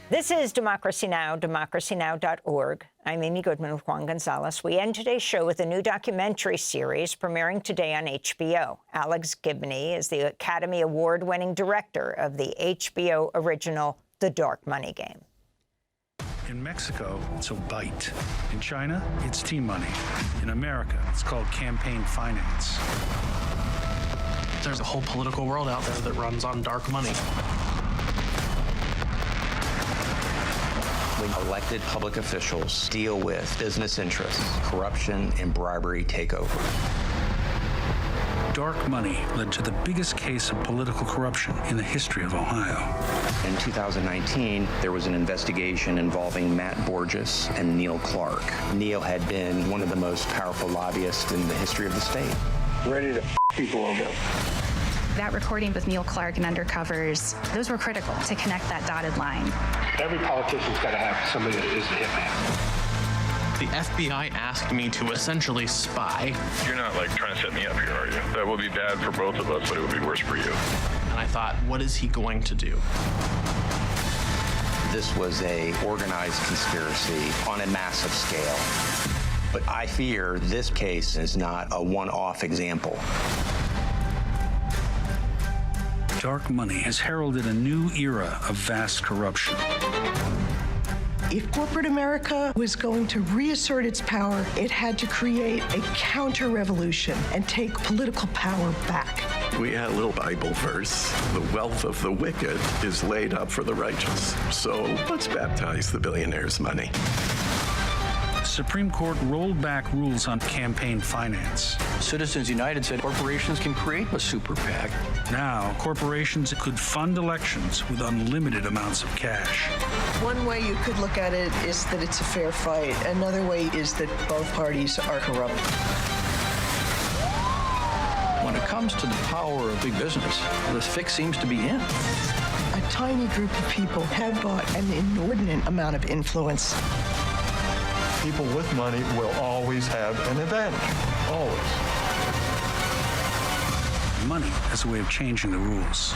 This is Democracy Now!, democracynow.org. I'm Amy Goodman with Juan Gonzalez. We end today's show with a new documentary series premiering today on HBO. Alex Gibney is the Academy Award-winning director of the HBO original The Dark Money Game. In Mexico, it's a bite. In China, it's T-money. In America, it's called campaign finance. There's a whole political world out there that runs on dark money. When elected public officials deal with business interests, corruption and bribery take over. Dark money led to the biggest case of political corruption in the history of Ohio. In 2019, there was an investigation involving Matt Borges and Neil Clark. Neil had been one of the most powerful lobbyists in the history of the state. Ready to people over. That recording with Neil Clark and undercovers, those were critical to connect that dotted line. Every politician's got to have somebody that is the hitman. The FBI asked me to essentially spy. You're not like trying to set me up here, are you? That will be bad for both of us, but it would be worse for you. And I thought, what is he going to do? This was a organized conspiracy on a massive scale. But I fear this case is not a one-off example. Dark money has heralded a new era of vast corruption. If corporate America was going to reassert its power, it had to create a counter-revolution and take political power back. We had a little Bible verse. The wealth of the wicked is laid up for the righteous. So let's baptize the billionaires' money. The Supreme Court rolled back rules on campaign finance. Citizens United said corporations can create a super PAC. Now, corporations could fund elections with unlimited amounts of cash. One way you could look at it is that it's a fair fight. Another way is that both parties are corrupt. When it comes to the power of big business, the fix seems to be in. A tiny group of people have bought an inordinate amount of influence. People with money will always have an advantage. Always. Money as a way of changing the rules.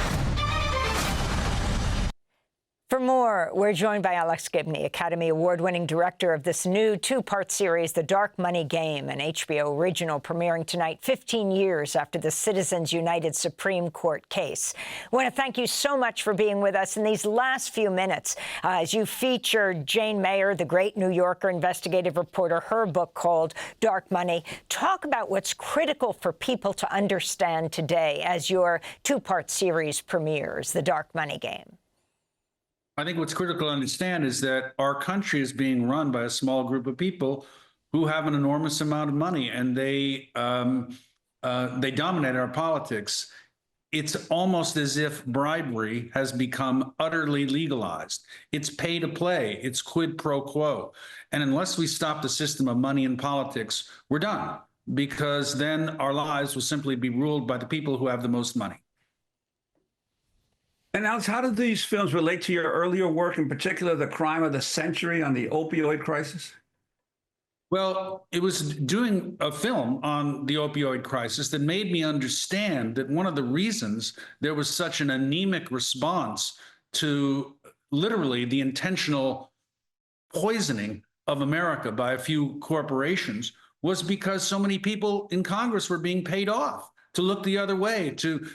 For more, we're joined by Alex Gibney, Academy Award-winning director of this new two-part series, The Dark Money Game, an HBO original premiering tonight, 15 years after the Citizens United Supreme Court case. I want to thank you so much for being with us in these last few minutes as you feature Jane Mayer, the great New Yorker investigative reporter, her book called Dark Money. Talk about what's critical for people to understand today as your two-part series premieres, The Dark Money Game. I think what's critical to understand is that our country is being run by a small group of people who have an enormous amount of money, and they dominate our politics. It's almost as if bribery has become utterly legalized. It's pay to play. It's quid pro quo. And unless we stop the system of money in politics, we're done, because then our lives will simply be ruled by the people who have the most money. And Alex, how do these films relate to your earlier work, in particular, The Crime of the Century on the opioid crisis? Well, it was doing a film on the opioid crisis that made me understand that one of the reasons there was such an anemic response to literally the intentional poisoning of America by a few corporations was because so many people in Congress were being paid off to look the other way, to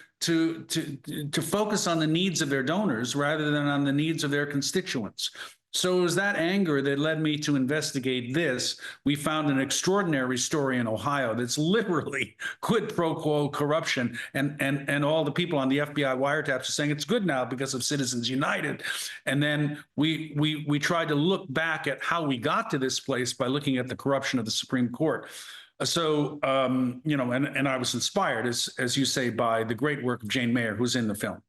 focus on the needs of their donors rather than on the needs of their constituents. So it was that anger that led me to investigate this. We found an extraordinary story in Ohio that's literally quid pro quo corruption, and all the people on the FBI wiretaps are saying it's good now because of Citizens United. And then we tried to look back at how we got to this place by looking at the corruption of the Supreme Court. So, you know, and I was inspired, as you say, by the great work of Jane Mayer, who's in the film.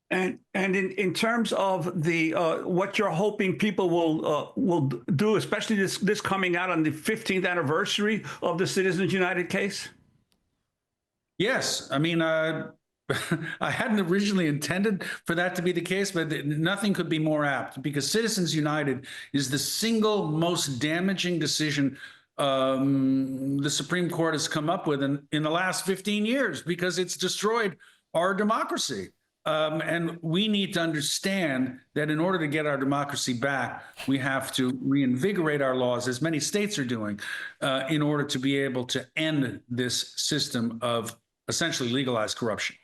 And in terms of the what you're hoping people will do, especially this coming out on the 15th anniversary of the Citizens United case? Yes, I mean, I hadn't originally intended for that to be the case, but nothing could be more apt, because Citizens United is the single most damaging decision the Supreme Court has come up with in the last 15 years, because it's destroyed our democracy. And we need to understand that in order to get our democracy back, we have to reinvigorate our laws, as many states are doing, in order to be able to end this system of essentially legalized corruption.